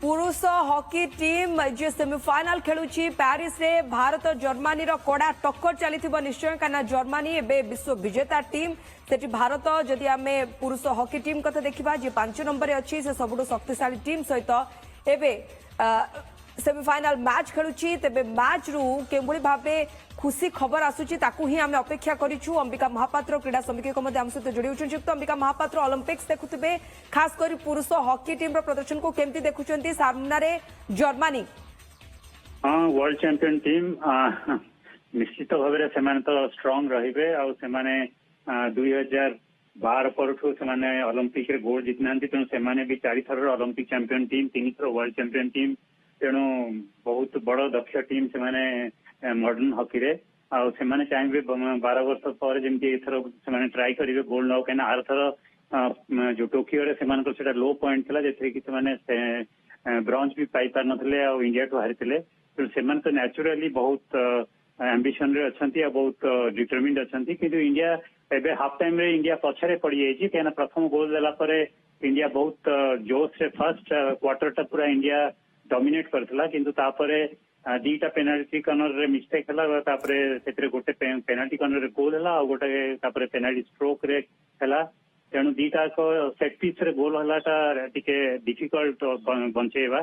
पुरुष hockey team जो semifinal खेलुची Paris रे भारत जर्मनी रो कड़ा टक्कर चली निश्चय कहीं जर्मनी एवं विश्व विजेता टीम से भारत जदि आम पुरुष हॉकी टीम कथा देखा जी 5 नंबर अच्छी से सबुठ शक्तिशाली टीम सहित एवं सेमीफाइनाल मैच खेलुची तेबे मैच रु केभली भाबे खुशी खबर आसुची ताकू ही आमे अपेक्षा करिछु। अंबिका महापात्र क्रीड़ा समिति को मध्य आम सहित जोड़ी होचुंत। अंबिका महापात्र ओलंपिक्स देखुथिबे खास कर पुरुष हॉकी टीम रो प्रदर्शन को केमती देखुचंती सामना रे जर्मनी वर्ल्ड चैंपियन टीम निश्चित भाव से तो स्ट्रांग रहिबे आ सेमाने 2012 परठू से ओलंपिक रे गोल्ड जीतना तेणु से भी 4 थर ओलंपिक चैंपियन टीम 3 थर वर्ल्ड चैंपियन टीम तेणु बहुत बड़ दक्ष टीम से मॉडर्न हॉकी रे आ चाहिए 12 वर्ष पर जमी एथर से ट्राई करेंगे गोल्ड नौ कहीं आर थर जो टोकियो से लो पॉइंट था जैसे कि ब्रॉन्ज भी पाई पार नथिले आ इंडिया टू हारी तेणु से तो नेचुराली बहुत एम्बिशन रे अच्छा बहुत डिटरमिन्ड अच्छा किंतु इंडिया एबे हाफ टाइम रे इंडिया पछरे पड़ जाइए कहीं प्रथम गोल देला परे इंडिया बहुत जोश से फर्स्ट क्वार्टर टा पूरा इंडिया डोमिनेट करथिला किंतु तापरे दीटा पेनाल्टी कॉर्नर रे मिस्टेक हला तापरे सेतरे गोटे पेनाल्टी कॉर्नर रे गोल हला आ गोटे तापरे पेनाल्टी स्ट्रोक रे हला तेणु दीटा को सेट पीस रे गोल हलाटा टिके डिफिकल्ट बंचेवा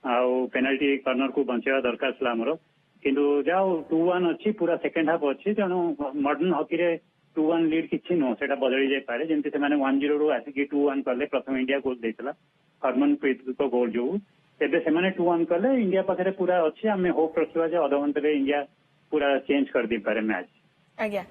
आ पेनाल्टी कॉर्नर को बंचेवा दरकार छला हमरो किंतु जाओ 2-1 अच्छी पूरा सेकेंड हाफ अच्छी तेणु मॉडर्न हॉकी रे 2-1 लीड किसी नो से बदली जाए पारे जमी से 1-0 रू आसिक 2-1 कले प्रथम इंडिया गोल देता हरमनप्रीत को गोल जो एबे से 2-1 कले इंडिया पाखे पूरा अच्छी आम होप रखा अधघंटे इंडिया पूरा चेंज कर दे पारे मैच आज्ञा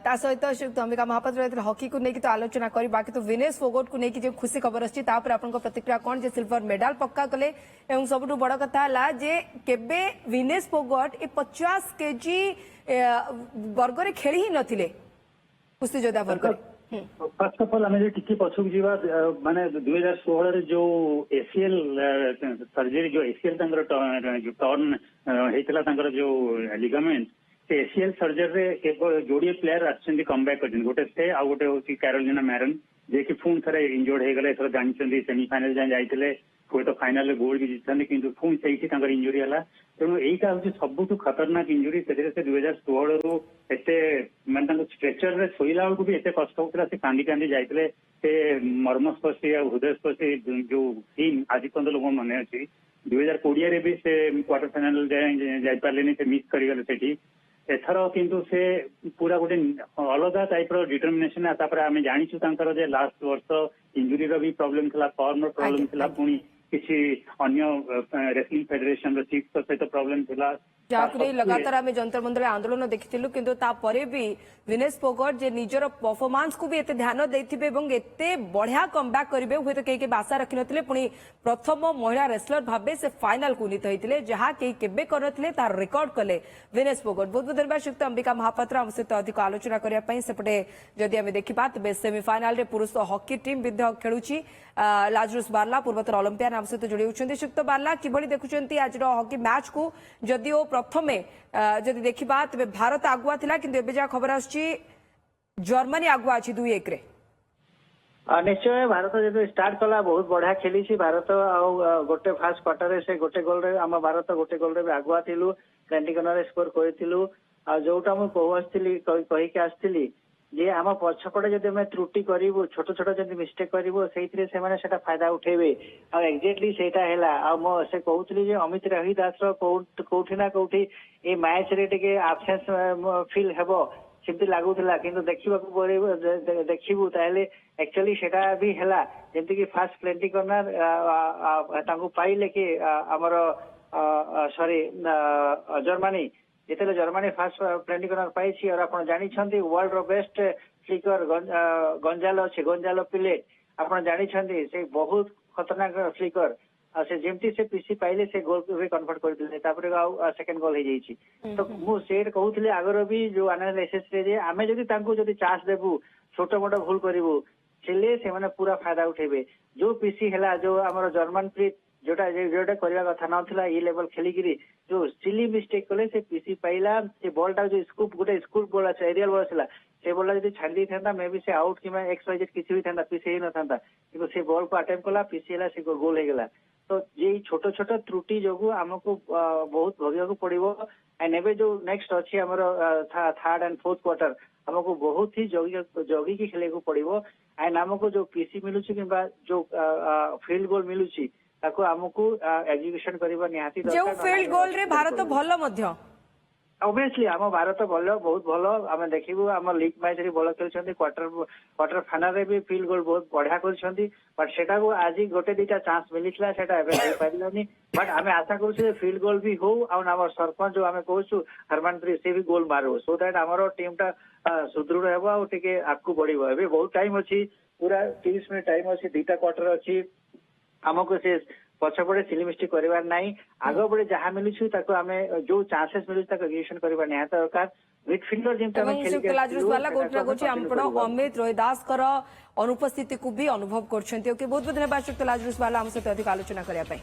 ता सहित अंबिका महापात्र हॉकी को लेकिन तो आलोचना करी बाकी तो विनेश फोगट को लेकिन जो खुशी खबर अच्छी प्रतिक्रिया कौन जे सिल्वर मेडल पक्का कले एवं सबुठ बड़ कथा है जे केबे विनेश फोगट 50 केजी वर्ग रे खेली ही नथिले कुश्ती योद्धा वर्ग फर्स्ट ऑफ ऑल आम टी पछक जीवा माने 2016 रे जो एसीएल सर्जरी जो एसीएल जो टर्न होता जो लिगामेंट से एसीएल सर्जरी रे जोड़े प्लेयर आछन कमबैक कर गोटे से आ गोटे होची कैरोलिना मैरन जे कि पुणी थे इंजोर्ड हो गले एथर जानते सेमिफाइनाल जाए जाइए हुए तो फाइनाल गोल्ड भी जीतते किंतु पुणी से इंजुरी है तेणु यहीटा हूँ सबुठ खतरनाक इंजुरी से 2016 रु एत मानते स्ट्रेचर रे शोला बेलू भी एत कष्ट होता से कांदी कांदी जाते से मर्मस्पर्शी हृदयस्पर्शी जो सीन आज पर्यटन लोक मन अच्छी 2020 भी से क्वार्टर फाइनाल जापारे से मिस करगले से एथर किंतु से पूरा गोटे अलग टाइप डिटरमिनेशन आम जाचु लास्ट वर्ष इंजुरी भी प्रॉब्लम था फॉर्म प्रॉब्लम था पुणी किसी अन्य रेसलिंग फेडरेशन चीफ सहित प्रॉब्लम था जहाँ लगातार आम जंतर मंतर आंदोलन देखिलु किंतु तापरे भी विनेश फोगट जे निजर परफॉर्मेंस को भी एते ध्यान देथिबे एवं एते बढ़िया कमबैक करिवे हुए तो कई आशा रखि नथिले पुणी प्रथम महिला रेसलर भाबे से फाइनल को उन्नीत होइतिले जहाँ कई केबे करनथिले तार रिकॉर्ड कले विनेश फोगट बहुत बहुत धन्यवाद श्रीयुक्त अंबिका महापात्र आम सहित अधिक आलोचना करने पई सेपटे जदि आम देखिबा तबे सेमीफाइनाल रे पुरुष हॉकी टीम विद्य खेलुची लाजरुस बार्ला पूर्वतर ओलंपियन आम सहित जोड़ी होचंती श्रीयुक्त बार्ला किभली देखुचंती आज हॉकी मैच को जदिओ प्रथमे जदि देखिबा तबे भारत आगुआ थिला किंतु एबे जा खबर आछि जर्मनी आगुआ अछि 2-1 रे निश्चय भारत जो स्टार्ट कला बहुत बढ़िया खेली भारत गोटे फास्ट क्वार्टर से गोटे गोल रे आम भारत गोटे गोल रे आगुआ थिलु पेनाल्टी कॉर्नर स्कोर करथिलु आ जोटा हम कहस्थिली कहिके आस्थिली जे आम पछपटे जदि आम त्रुटि करिवु छोट छोट जदि मिस्टेक करिवु सेइथिरे से माने सेटा फायदा उठेबे आ एक्जेक्टली सेटा हैला आ मो से कहउतली जे अमित रवि दास रो कोठी ना कोठी ए मैच रे टिके एब्सेंस फील हेबो सेमती लागुला किंतु देखिबू ताहले एक्चुअली सेटा भी हैला जेमति कि फास्ट प्लेंटी कॉर्नर तांको पाइले कि हमर सॉरी जर्मनी जिते जर्मनी फास्ट प्लेंटी कॉर्नर पाई और आप जानी वर्ल्ड रो बेस्ट फ्लिकर गंजालो पिलेट आप जानी से बहुत खतरनाक फ्लिकर से जेमती से पीसी पाइले से गोल भी कन्वर्ट कर सेकंड गोल हो जाइए तो मुझे कहूली आगर भी जो एनालिसिस रे आमे जदि तांको जदि चांस देबू छोट मोट भूल करू से माने पूरा फायदा उठेबे जो पीसी है जो आम जर्मन प्रीत जोटा जोटा करने कथा ना ये लेवल खेलिकी जो सिली मिस्टेक कले से पीसी पाइला से बॉल टा जो स्कूप गोटे स्कूप बॉल अच्छे एरियल बॉल आसला से बॉल जब छाड़ी था मे भी से आउट कि एक्स वाई जेड किसी भी था पीसी ही न था कि से बॉल को अटेम्प्ट कला पीसी है से गोल हो गला तो ये छोट छोट त्रुटि जो आमको बहुत भोगिया पड़ो एंड एवं जो नेक्स्ट अच्छी आमर थर्ड एंड फोर्थ क्वार्टर हमको बहुत ही जगी की खेल पड़ो एंड आमको जो पीसी मिलूँ कि जो फील्ड गोल मिलूँ ताको आमको एग्जीक्यूशन करबा निहाती जो फील्ड गोल रे भारत भल मध्य ऑब्वियसली आम भारत भल बहुत भल आम देखू आम लीग मैच रे भल खेल क्वार्टर फाइनल रे भी फील्ड गोल बहुत बढ़िया कर बट सेटा को आज गोटे दीटा चांस मिलता सेटा पारानी बट आम आशा करूँ फील्ड गोल भी हो आम सरपंच जो आम कहूँ हरमनप्रीत से भी गोल मारू सो दैट आमर टीम टा सुदृढ़ हे आगे आगू बढ़ो ए बहुत टाइम अच्छी पूरा 30 मिनट टाइम अच्छी 2टा क्वार्टर अच्छी आमको से पछपटे सिलिमिस्टिक करवार नहीं आग बड़े जहाँ मिलूँ आम जो चांसेस मिलूँ एग्जीक्यूशन करवा निहाती दरकार मिडफील्डर जेमती अमित रोहिदास अनुपस्थिति को भी अनुभव कर बहुत बहुत धन्यवाद शुक्ला लाजरुस वाला आम सहित अधिक आलोचना करने।